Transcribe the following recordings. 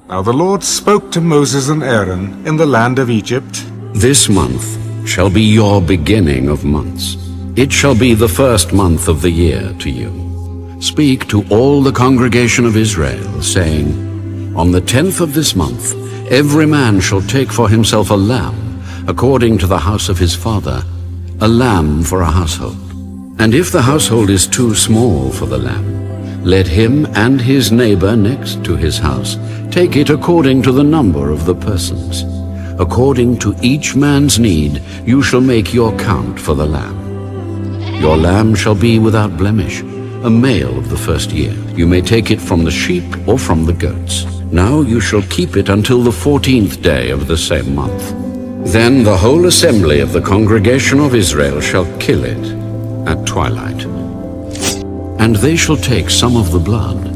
Now the Lord spoke to Moses and Aaron in the land of Egypt. This month shall be your beginning of months. It shall be the first month of the year to you. Speak to all the congregation of Israel, saying, On the 10th of this month, every man shall take for himself a lamb, according to the house of his father, a lamb for a household. And if the household is too small for the lamb, let him and his neighbor next to his house take it according to the number of the persons. According to each man's need, you shall make your count for the lamb. Your lamb shall be without blemish, a male of the first year. You may take it from the sheep or from the goats. Now you shall keep it until the 14th day of the same month. Then the whole assembly of the congregation of Israel shall kill it at twilight. And they shall take some of the blood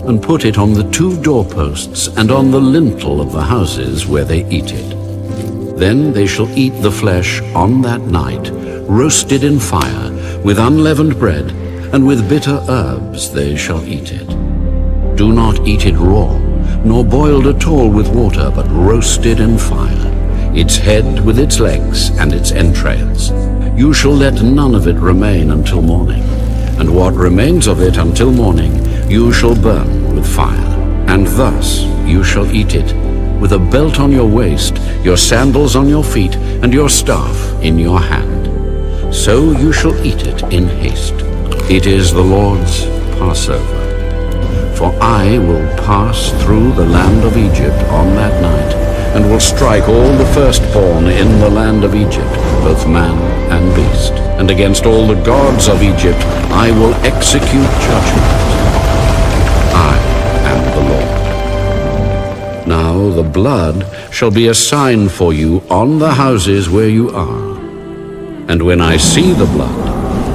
and put it on the 2 doorposts and on the lintel of the houses where they eat it. Then they shall eat the flesh on that night, roasted in fire, with unleavened bread, and with bitter herbs they shall eat it. Do not eat it raw, nor boiled at all with water, but roasted in fire, its head with its legs and its entrails. You shall let none of it remain until morning, and what remains of it until morning you shall burn with fire. And thus you shall eat it, with a belt on your waist, your sandals on your feet, and your staff in your hand. So you shall eat it in haste. It is the Lord's Passover. For I will pass through the land of Egypt on that night, and will strike all the firstborn in the land of Egypt, both man and beast. And against all the gods of Egypt I will execute judgment. I am the Lord. Now the blood shall be a sign for you on the houses where you are. And when I see the blood,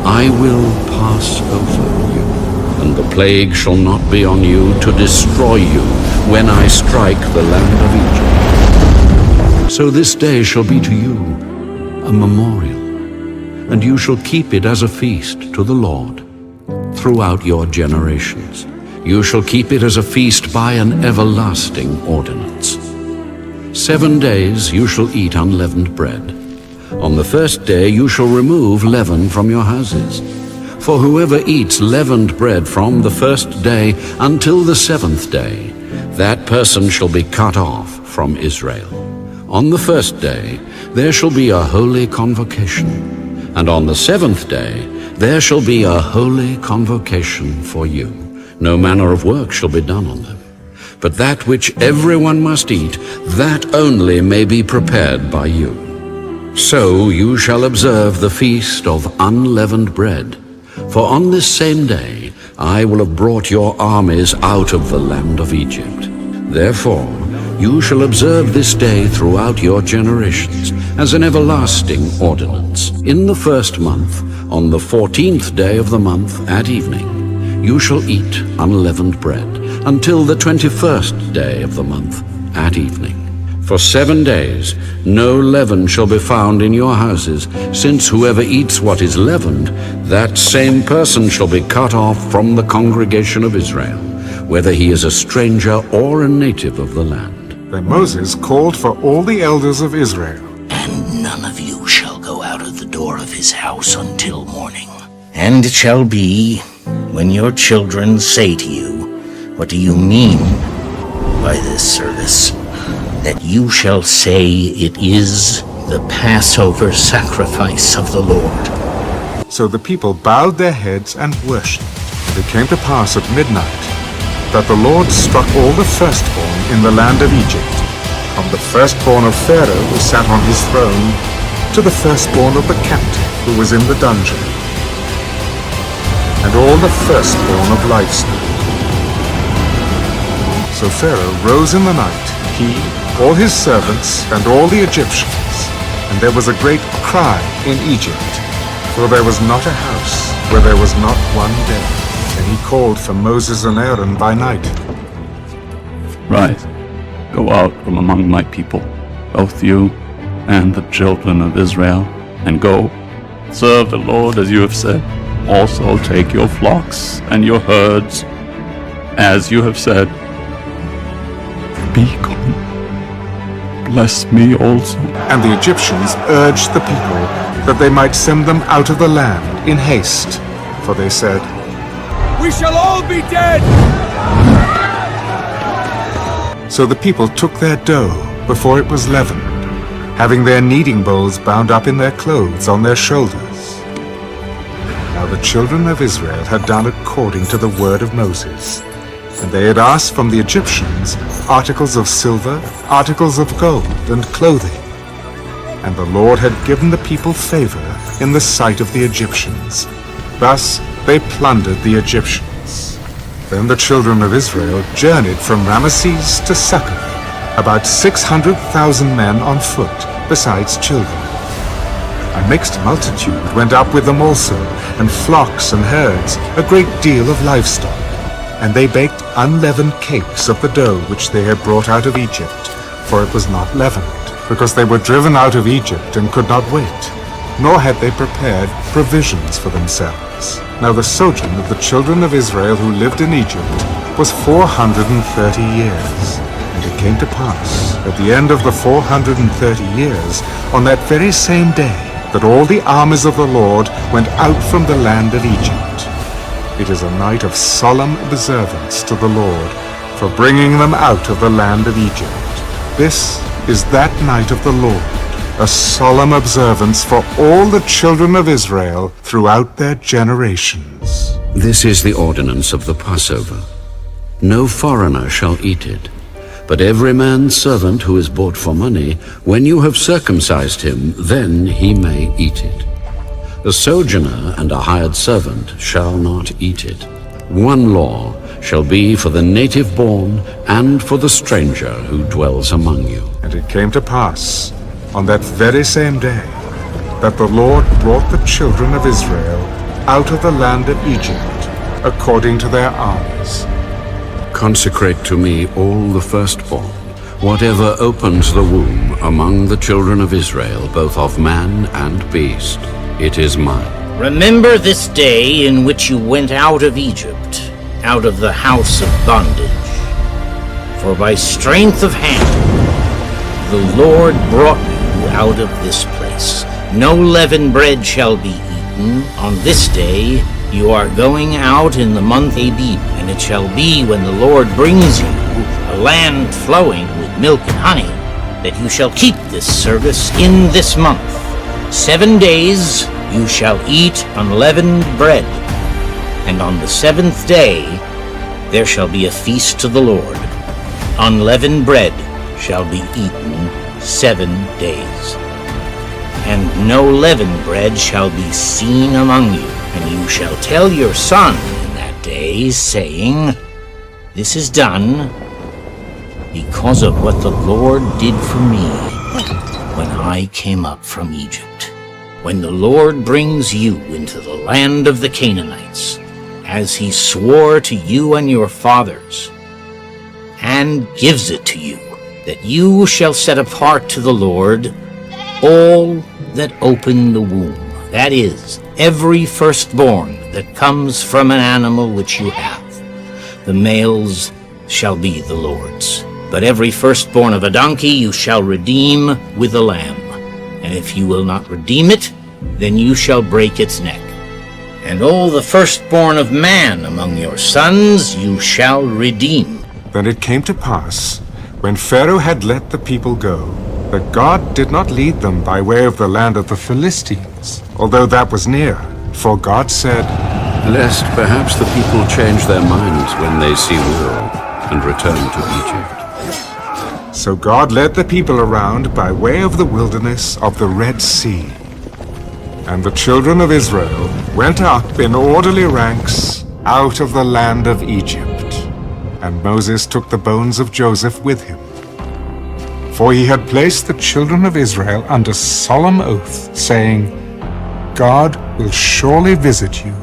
I will pass over you, and the plague shall not be on you to destroy you when I strike the land of Egypt. So this day shall be to you a memorial, and you shall keep it as a feast to the Lord throughout your generations. You shall keep it as a feast by an everlasting ordinance. 7 days you shall eat unleavened bread. On the first day you shall remove leaven from your houses. For whoever eats leavened bread from the first day until the 7th day, that person shall be cut off from Israel. On the first day there shall be a holy convocation, and on the 7th day there shall be a holy convocation for you. No manner of work shall be done on them, but that which everyone must eat, that only may be prepared by you. So you shall observe the feast of unleavened bread, for on this same day I will have brought your armies out of the land of Egypt. Therefore you shall observe this day throughout your generations as an everlasting ordinance. In the first month, on the 14th day of the month at evening, you shall eat unleavened bread until the 21st day of the month at evening. For 7 days no leaven shall be found in your houses, since whoever eats what is leavened, that same person shall be cut off from the congregation of Israel, whether he is a stranger or a native of the land. Then Moses called for all the elders of Israel. And none of you shall go out of the door of his house until morning. And it shall be, when your children say to you, What do you mean by this service? That you shall say it is the Passover sacrifice of the Lord. So the people bowed their heads and worshipped. It came to pass at midnight that the Lord struck all the firstborn in the land of Egypt, from the firstborn of Pharaoh who sat on his throne, to the firstborn of the captive who was in the dungeon, and all the firstborn of livestock. So Pharaoh rose in the night, he, all his servants, and all the Egyptians, and there was a great cry in Egypt, for there was not a house where there was not one dead. And he called for Moses and Aaron by night. Rise, go out from among my people, both you and the children of Israel, and go, serve the Lord as you have said. Also take your flocks and your herds, as you have said. speak on, bless me also. And the Egyptians urged the people that they might send them out of the land in haste, for they said, We shall all be dead! So the people took their dough before it was leavened, having their kneading bowls bound up in their clothes on their shoulders. Now the children of Israel had done according to the word of Moses, and they had asked from the Egyptians articles of silver, articles of gold, and clothing. And the Lord had given the people favor in the sight of the Egyptians. Thus they plundered the Egyptians. Then the children of Israel journeyed from Ramesses to Succoth, about 600,000 men on foot, besides children. A mixed multitude went up with them also, and flocks and herds, a great deal of livestock. And they baked unleavened cakes of the dough which they had brought out of Egypt, for it was not leavened, because they were driven out of Egypt and could not wait, nor had they prepared provisions for themselves. Now the sojourn of the children of Israel who lived in Egypt was 430 years. And it came to pass, at the end of the 430 years, on that very same day, that all the armies of the Lord went out from the land of Egypt. It is a night of solemn observance to the Lord, for bringing them out of the land of Egypt. This is that night of the Lord, a solemn observance for all the children of Israel throughout their generations. This is the ordinance of the Passover. No foreigner shall eat it, but every man's servant who is bought for money, when you have circumcised him, then he may eat it. A sojourner and a hired servant shall not eat it. One law shall be for the native born and for the stranger who dwells among you. And it came to pass, on that very same day, that the Lord brought the children of Israel out of the land of Egypt, according to their armies. Consecrate to me all the firstborn, whatever opens the womb among the children of Israel, both of man and beast. It is mine. Remember this day in which you went out of Egypt, out of the house of bondage. For by strength of hand the Lord brought you out of this place. No leavened bread shall be eaten. On this day you are going out in the month Abib, and it shall be when the Lord brings you a land flowing with milk and honey, that you shall keep this service in this month. 7 days you shall eat unleavened bread, and on the 7th day there shall be a feast to the Lord. Unleavened bread shall be eaten 7 days. And no leavened bread shall be seen among you. And you shall tell your son in that day, saying, This is done because of what the Lord did for me when I came up from Egypt. When the Lord brings you into the land of the Canaanites, as he swore to you and your fathers, and gives it to you, that you shall set apart to the Lord all that open the womb, that is, every firstborn that comes from an animal which you have. The males shall be the Lord's. But every firstborn of a donkey you shall redeem with a lamb. And if you will not redeem it, then you shall break its neck. And all the firstborn of man among your sons you shall redeem. Then it came to pass, when Pharaoh had let the people go, that God did not lead them by way of the land of the Philistines, although that was near. For God said, Lest perhaps the people change their minds when they see war and return to Egypt. So God led the people around by way of the wilderness of the Red Sea. And the children of Israel went up in orderly ranks out of the land of Egypt. And Moses took the bones of Joseph with him. For he had placed the children of Israel under solemn oath, saying, God will surely visit you,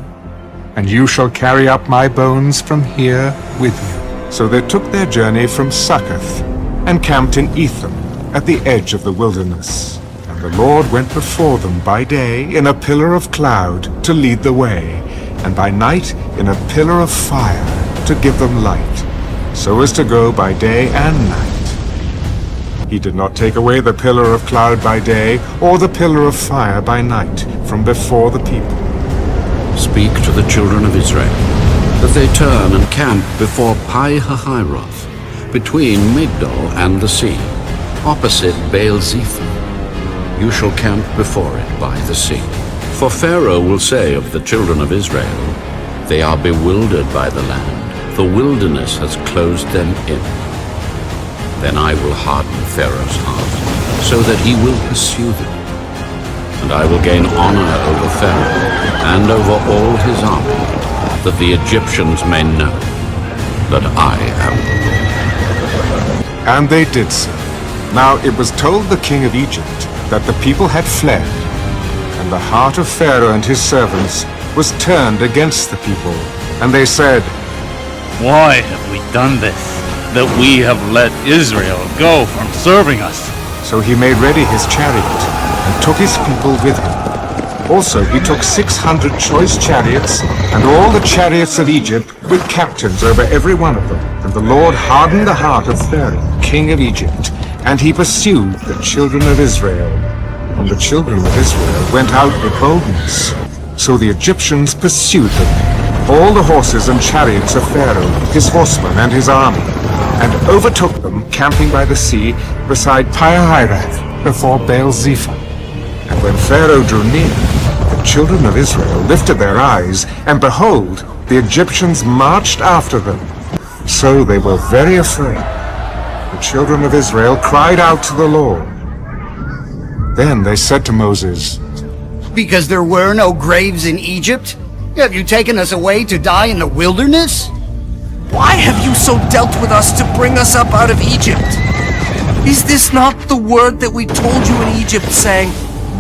and you shall carry up my bones from here with you. So they took their journey from Succoth, and camped in Etham, at the edge of the wilderness. And the Lord went before them by day in a pillar of cloud to lead the way, and by night in a pillar of fire to give them light, so as to go by day and night He did not take away the pillar of cloud by day, or the pillar of fire by night, from before the people. Speak to the children of Israel, that they turn and camp before Pi-hahiroth, between Migdol and the sea, opposite Baal-zephon. You shall camp before it by the sea. For Pharaoh will say of the children of Israel, they are bewildered by the land, the wilderness has closed them in. Then I will harden Pharaoh's heart, so that he will pursue them. And I will gain honor over Pharaoh and over all his army, that the Egyptians may know that I am the Lord. And they did so. Now it was told the king of Egypt that the people had fled, and the heart of Pharaoh and his servants was turned against the people. And they said, Why have we done this, that we have let Israel go from serving us? So he made ready his chariot, and took his people with him. Also he took 600 choice chariots, and all the chariots of Egypt, with captains over every one of them. And the Lord hardened the heart of Pharaoh, king of Egypt, and he pursued the children of Israel. And the children of Israel went out with boldness. So the Egyptians pursued them, all the horses and chariots of Pharaoh, his horsemen and his army, and overtook them, camping by the sea, beside Pi-hahiroth, before Baal-zephon. And when Pharaoh drew near, the children of Israel lifted their eyes, and behold, the Egyptians marched after them. So they were very afraid. The children of Israel cried out to the Lord. Then they said to Moses, Because there were no graves in Egypt? Have you taken us away to die in the wilderness? Why have you so dealt with us to bring us up out of Egypt? Is this not the word that we told you in Egypt, saying,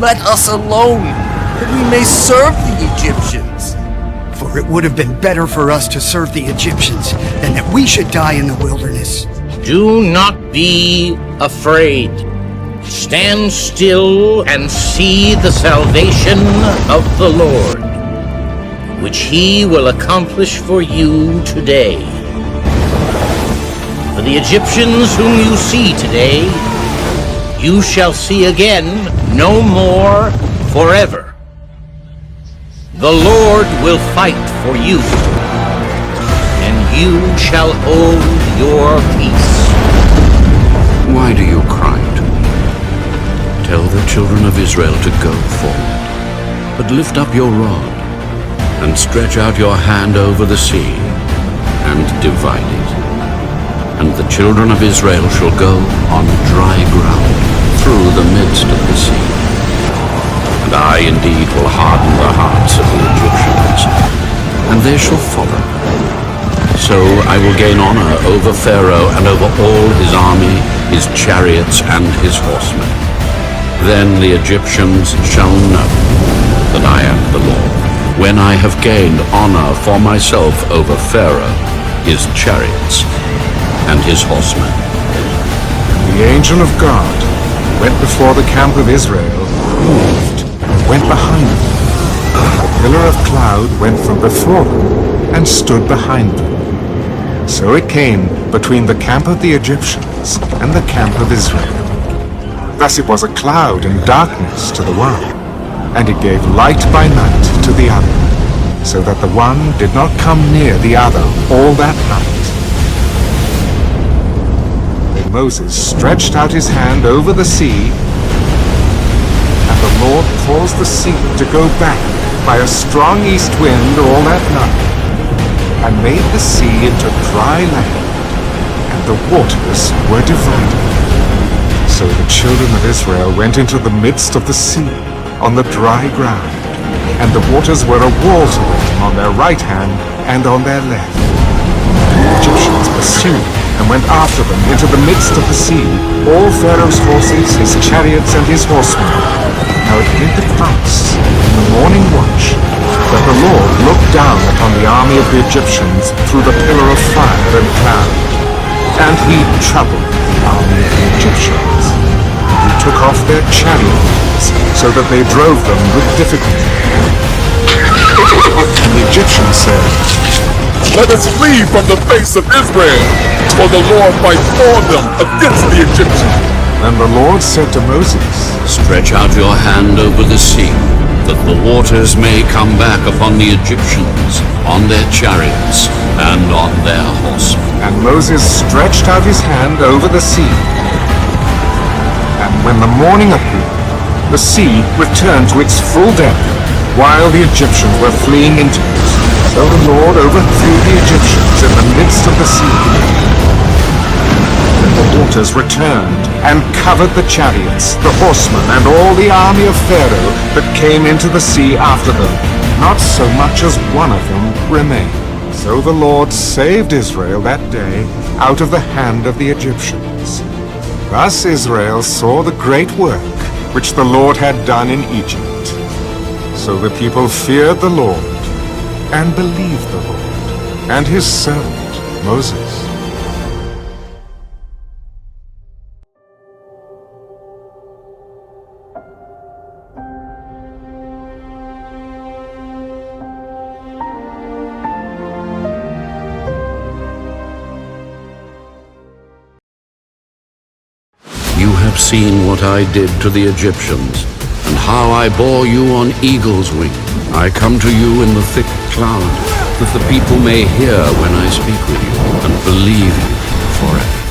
Let us alone, that we may serve the Egyptians? For it would have been better for us to serve the Egyptians than that we should die in the wilderness. Do not be afraid. Stand still and see the salvation of the Lord, which he will accomplish for you today. For the Egyptians whom you see today, you shall see again no more forever. The Lord will fight for you, and you shall hold your peace. Why do you cry to me? Tell the children of Israel to go forward, but lift up your rod, and stretch out your hand over the sea, and divide it. And the children of Israel shall go on dry ground through the midst of the sea. And I indeed will harden the hearts of the Egyptians, and they shall follow. So I will gain honor over Pharaoh and over all his army, his chariots, and his horsemen. Then the Egyptians shall know that I am the Lord, when I have gained honor for myself over Pharaoh, his chariots, and his horsemen. The angel of God went before the camp of Israel, moved, and went behind them. The pillar of cloud went from before them and stood behind them. So it came between the camp of the Egyptians and the camp of Israel. Thus it was a cloud and darkness to the one, and it gave light by night to the other, so that the one did not come near the other all that night. Then Moses stretched out his hand over the sea, and the Lord caused the sea to go back by a strong east wind all that night, and made the sea into dry land, and the waters were divided. So the children of Israel went into the midst of the sea on the dry ground, and the waters were a wall to them on their right hand and on their left. The Egyptians pursued and went after them into the midst of the sea, all Pharaoh's horses, his chariots, and his horsemen. Now it came to pass in the morning watch that the Lord looked down upon the army of the Egyptians through the pillar of fire and cloud, and he troubled the army of the Egyptians. He took off their chariots, so that they drove them with difficulty. And the Egyptians said, Let us flee from the face of Israel, for the Lord fights for them against the Egyptians. Then the Lord said to Moses, Stretch out your hand over the sea, that the waters may come back upon the Egyptians, on their chariots, and on their horsemen. And Moses stretched out his hand over the sea. And when the morning appeared, the sea returned to its full depth, while the Egyptians were fleeing into it. So the Lord overthrew the Egyptians in the midst of the sea. Then the waters returned and covered the chariots, the horsemen, and all the army of Pharaoh that came into the sea after them. Not so much as one of them remained. So the Lord saved Israel that day out of the hand of the Egyptians. Thus Israel saw the great work which the Lord had done in Egypt. So the people feared the Lord and believed the Lord and his servant Moses. You have seen what I did to the Egyptians, and how I bore you on eagle's wing. I come to you in the thick cloud, that the people may hear when I speak with you, and believe you forever.